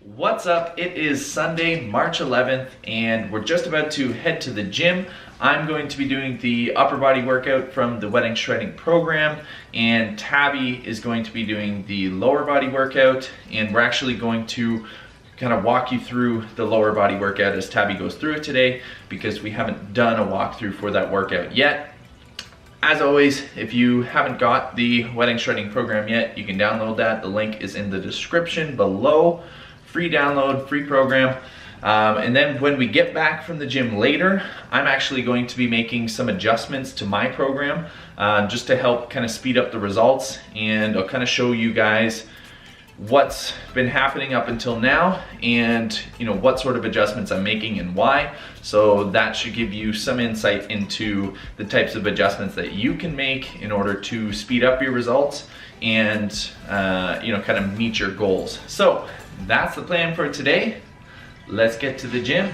What's up? It is Sunday, March 11th, and we're just about to head to the gym. I'm going to be doing the upper body workout from the wedding shredding program, and Tabi is going to be doing the lower body workout, and we're actually going to kind of walk you through the lower body workout as Tabi goes through it today, because we haven't done a walkthrough for that workout yet. As always, if you haven't got the wedding shredding program yet, you can download that. The link is in the description below. Free download, free program. And then when we get back from the gym later, I'm actually going to be making some adjustments to my program just to help kind of speed up the results, and I'll kind of show you guys what's been happening up until now and what sort of adjustments I'm making and why. So that should give you some insight into the types of adjustments that you can make in order to speed up your results and kind of meet your goals. So that's the plan for today. Let's get to the gym.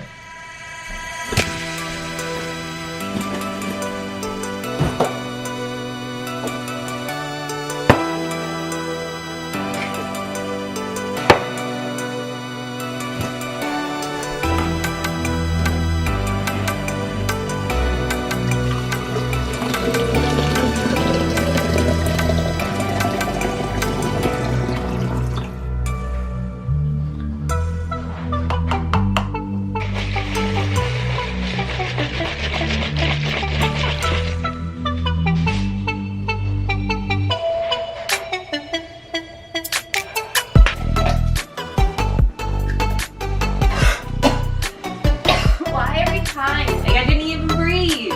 I didn't even breathe.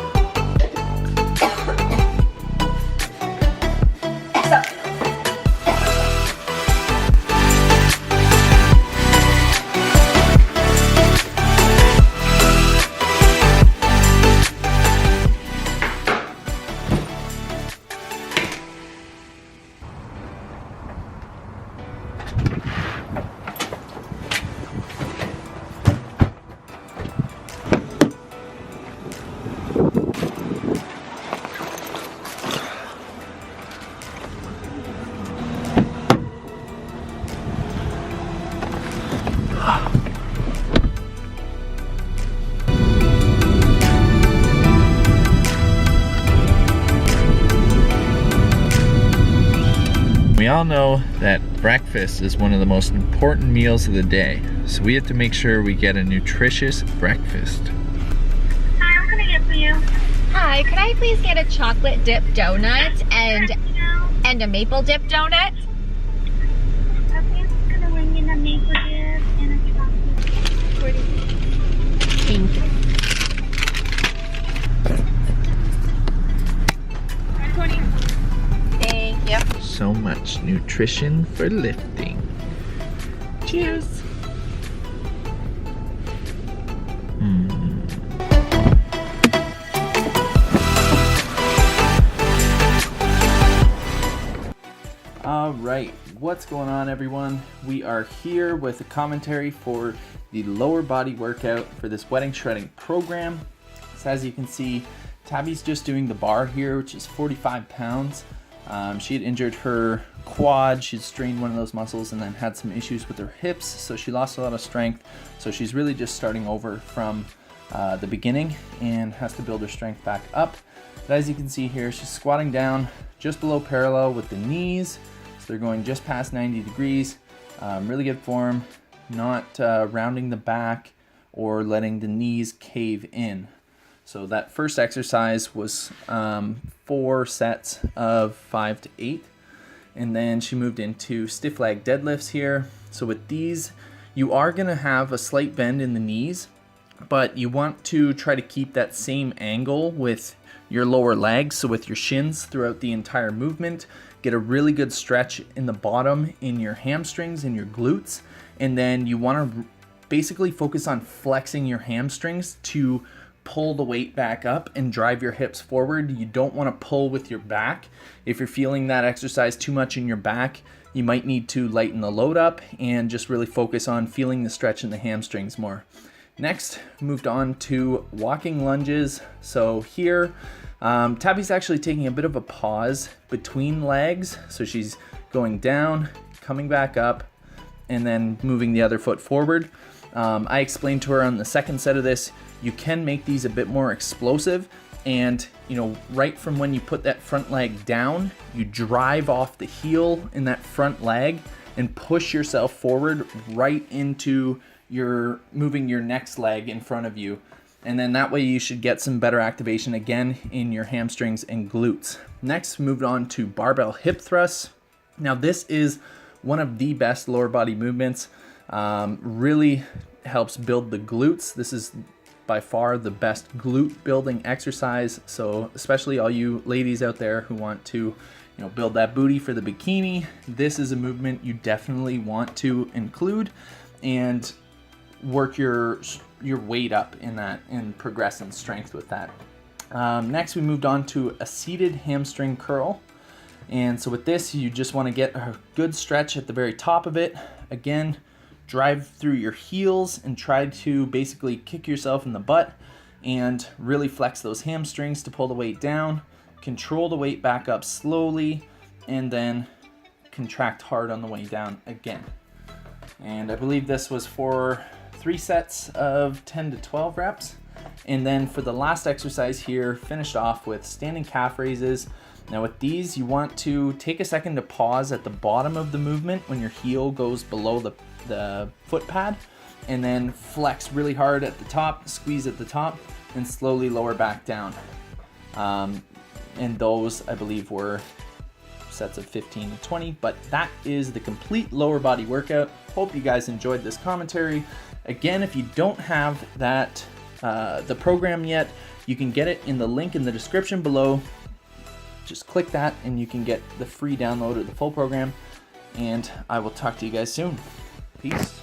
We all know that breakfast is one of the most important meals of the day, so we have to make sure we get a nutritious breakfast. Hi, what can I get for you? Hi, could I please get a chocolate dip donut and a maple dip donut? Okay, I'm gonna bring in a maple dip and a chocolate. Thank you. Thank you. So much nutrition for lifting. Cheers. All right, what's going on, everyone? We are here with a commentary for the lower body workout for this wedding shredding program. So as you can see, Tabi's just doing the bar here, which is 45 pounds. She had injured her quad, she'd strained one of those muscles and then had some issues with her hips, so she lost a lot of strength. So she's really just starting over from the beginning and has to build her strength back up. But as you can see here, she's squatting down just below parallel with the knees. So they're going just past 90 degrees. Really good form, not rounding the back or letting the knees cave in. So that first exercise was 4 sets of 5 to 8. And then she moved into stiff leg deadlifts here. So with these, you are gonna have a slight bend in the knees, but you want to try to keep that same angle with your lower legs. So with your shins throughout the entire movement, get a really good stretch in the bottom in your hamstrings and your glutes. And then you wanna basically focus on flexing your hamstrings to pull the weight back up and drive your hips forward. You don't want to pull with your back. If you're feeling that exercise too much in your back, you might need to lighten the load up and just really focus on feeling the stretch in the hamstrings more. Next, moved on to walking lunges. So here, Tabi's actually taking a bit of a pause between legs. So she's going down, coming back up, and then moving the other foot forward. I explained to her on the second set of this, you can make these a bit more explosive, and right from when you put that front leg down, you drive off the heel in that front leg and push yourself forward right into moving your next leg in front of you. And then that way you should get some better activation again in your hamstrings and glutes. Next, moved on to barbell hip thrusts. Now this is one of the best lower body movements. Really helps build the glutes. This is by far the best glute building exercise. So especially all you ladies out there who want to build that booty for the bikini, this is a movement you definitely want to include and work your weight up in that and progress in strength with that. Next, we moved on to a seated hamstring curl. And so with this, you just want to get a good stretch at the very top of it. Again, drive through your heels and try to basically kick yourself in the butt and really flex those hamstrings to pull the weight down. Control the weight back up slowly and then contract hard on the way down again. And I believe this was for 3 sets of 10 to 12 reps. And then for the last exercise here, finished off with standing calf raises. Now with these, you want to take a second to pause at the bottom of the movement when your heel goes below the foot pad, and then flex really hard at the top, squeeze at the top, and slowly lower back down. And those, I believe, were sets of 15 to 20, but that is the complete lower body workout. Hope you guys enjoyed this commentary. Again, if you don't have that the program yet, you can get it in the link in the description below. Just click that and you can get the free download of the full program, and I will talk to you guys soon. Peace.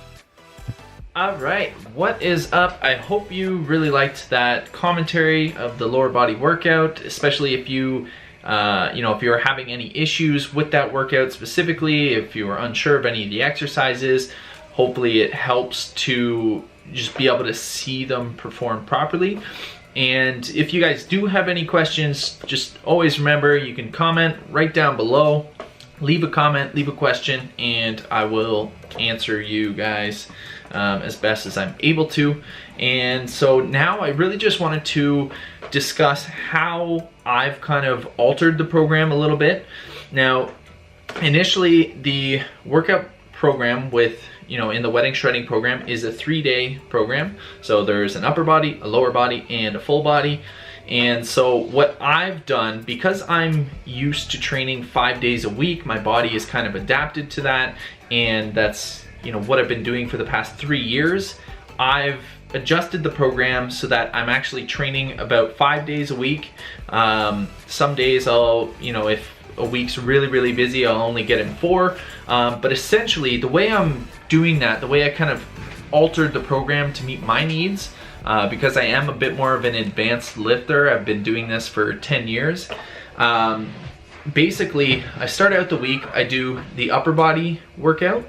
All right, what is up? I hope you really liked that commentary of the lower body workout, especially if you if you're having any issues with that workout specifically, if you are unsure of any of the exercises. Hopefully it helps to just be able to see them perform properly. And if you guys do have any questions, just always remember you can comment right down below. Leave a comment, leave a question, and I will answer you guys as best as I'm able to. And so now I really just wanted to discuss how I've kind of altered the program a little bit. Now, initially the workout program with in the wedding shredding program is a 3-day program. So there's an upper body, a lower body, and a full body. And so what I've done, because I'm used to training 5 days a week, my body is kind of adapted to that, and that's what I've been doing for the past 3 years. I've adjusted the program so that I'm actually training about 5 days a week. Some days I'll, if a week's really busy, I'll only get in 4. But essentially the way I'm doing that, the way I kind of altered the program to meet my needs, because I am a bit more of an advanced lifter. I've been doing this for 10 years. Basically, I start out the week, I do the upper body workout,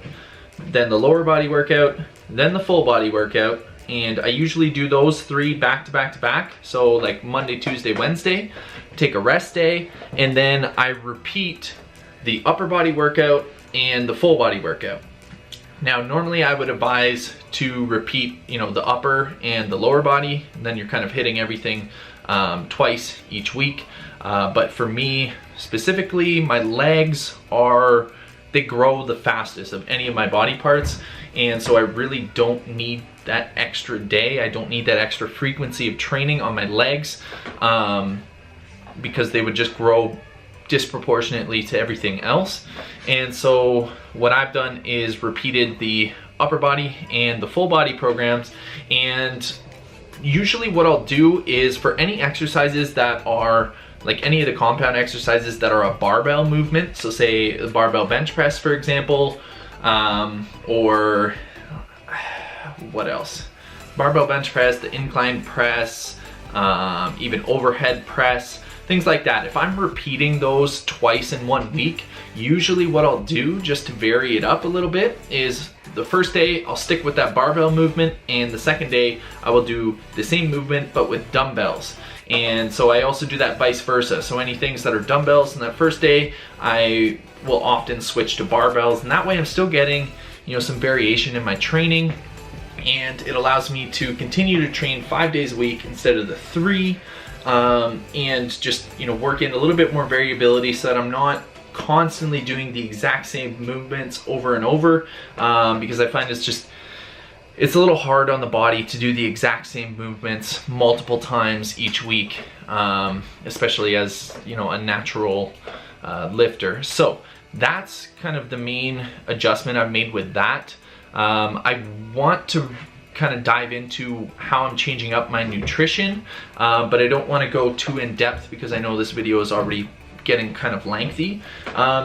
then the lower body workout, then the full body workout, and I usually do those 3 back to back to back. So like Monday, Tuesday, Wednesday, take a rest day, and then I repeat the upper body workout and the full body workout. Now, normally I would advise to repeat, the upper and the lower body, and then you're kind of hitting everything twice each week. But for me specifically, my legs they grow the fastest of any of my body parts. And so I really don't need that extra day. I don't need that extra frequency of training on my legs because they would just grow disproportionately to everything else. And so what I've done is repeated the upper body and the full body programs. And usually what I'll do is for any exercises that are like any of the compound exercises that are a barbell movement, so say the barbell bench press, for example, or what else? Barbell bench press, the incline press, even overhead press, things like that. If I'm repeating those twice in 1 week, usually what I'll do just to vary it up a little bit is the first day I'll stick with that barbell movement, and the second day I will do the same movement but with dumbbells. And so I also do that vice versa. So any things that are dumbbells in that first day, I will often switch to barbells, and that way I'm still getting some variation in my training, and it allows me to continue to train 5 days a week instead of the 3, and just work in a little bit more variability so that I'm not constantly doing the exact same movements over and over, because I find it's a little hard on the body to do the exact same movements multiple times each week, especially as a natural lifter. So that's kind of the main adjustment I've made with that. I want to kind of dive into how I'm changing up my nutrition, but I don't want to go too in depth because I know this video is already getting kind of lengthy.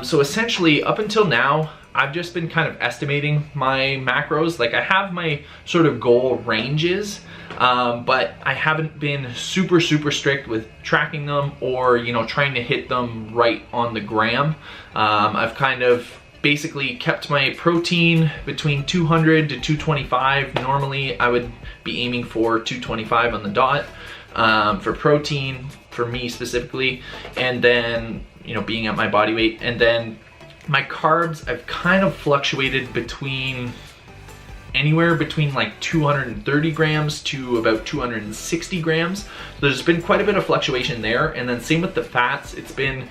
So essentially, up until now, I've just been kind of estimating my macros. Like, I have my sort of goal ranges, but I haven't been super strict with tracking them or trying to hit them right on the gram. I've kind of basically kept my protein between 200 to 225. Normally I would be aiming for 225 on the dot for protein, for me specifically, and then being at my body weight. And then my carbs, I've kind of fluctuated between anywhere between like 230 grams to about 260 grams. There's been quite a bit of fluctuation there. And then same with the fats, it's been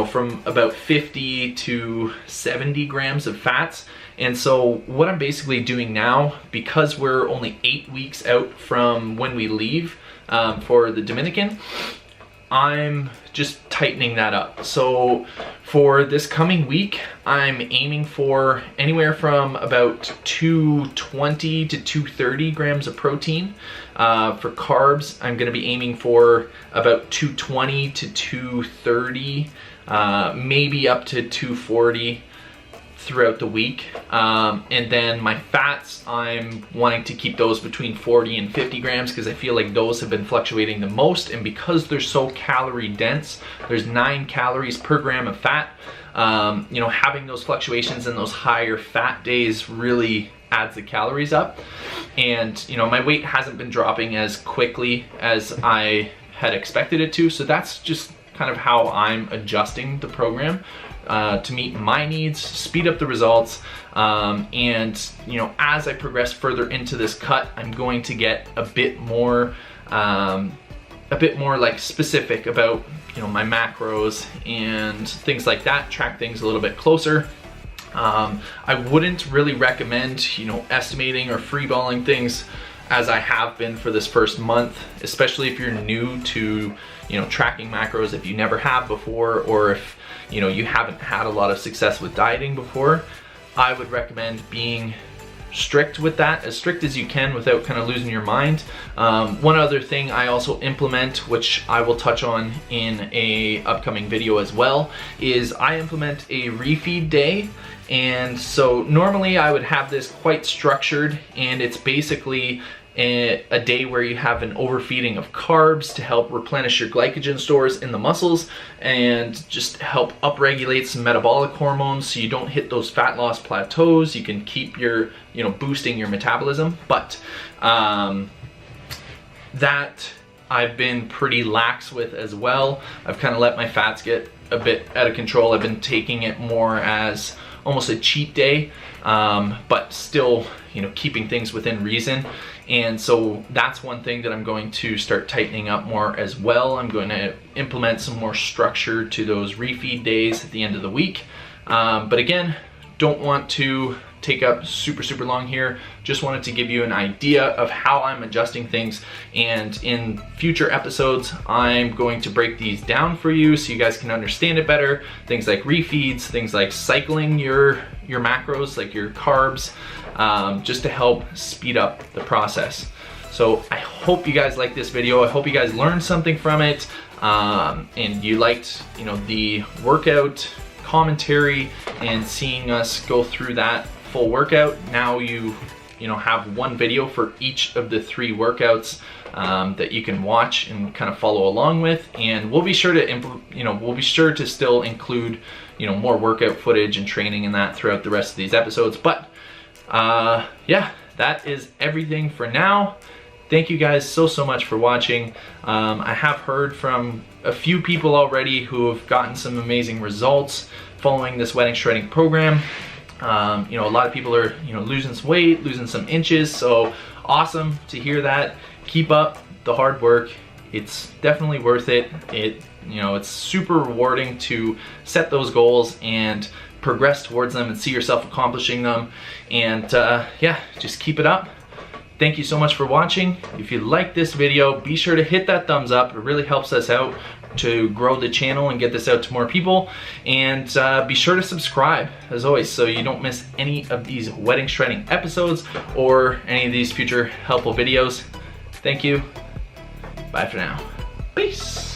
from about 50 to 70 grams of fats. And so what I'm basically doing now, because we're only 8 weeks out from when we leave for the Dominican, I'm just tightening that up. So for this coming week, I'm aiming for anywhere from about 220 to 230 grams of protein. For carbs, I'm gonna be aiming for about 220 to 230, maybe up to 240 throughout the week. And then my fats, I'm wanting to keep those between 40 and 50 grams because I feel like those have been fluctuating the most, and because they're so calorie dense, there's 9 calories per gram of fat. Having those fluctuations in those higher fat days really adds the calories up. And my weight hasn't been dropping as quickly as I had expected it to, so that's just kind of how I'm adjusting the program to meet my needs, speed up the results, and as I progress further into this cut, I'm going to get a bit more like specific about my macros and things like that, track things a little bit closer. I wouldn't really recommend estimating or freeballing things as I have been for this first month, especially if you're new to tracking macros, if you never have before, or if you haven't had a lot of success with dieting before. I would recommend being strict with that, as strict as you can without kind of losing your mind. One other thing I also implement, which I will touch on in a upcoming video as well, is I implement a refeed day. And so normally I would have this quite structured, and it's basically a day where you have an overfeeding of carbs to help replenish your glycogen stores in the muscles and just help upregulate some metabolic hormones so you don't hit those fat loss plateaus. You can keep your, boosting your metabolism. But that I've been pretty lax with as well. I've kind of let my fats get a bit out of control. I've been taking it more as almost a cheat day, but still, keeping things within reason. And so that's one thing that I'm going to start tightening up more as well. I'm going to implement some more structure to those refeed days at the end of the week. But again, don't want to take up super long here. Just wanted to give you an idea of how I'm adjusting things, and in future episodes I'm going to break these down for you so you guys can understand it better. Things like refeeds, things like cycling your macros, like your carbs, just to help speed up the process. So I hope you guys like this video. I hope you guys learned something from it, and you liked the workout commentary and seeing us go through that full workout. Now you have one video for each of the 3 workouts that you can watch and kind of follow along with, and we'll be sure to still include more workout footage and training and that throughout the rest of these episodes. But yeah, that is everything for now. Thank you guys so much for watching. I have heard from a few people already who have gotten some amazing results following this wedding shredding program. You know, a lot of people are, you know, losing some weight, losing some inches, so awesome to hear that. Keep up the hard work. It's definitely worth it. You know, it's super rewarding to set those goals and progress towards them and see yourself accomplishing them. And yeah, just keep it up. Thank you so much for watching. If you like this video, be sure to hit that thumbs up. It really helps us out to grow the channel and get this out to more people. And be sure to subscribe, as always, so you don't miss any of these wedding shredding episodes or any of these future helpful videos. Thank you. Bye for now. Peace.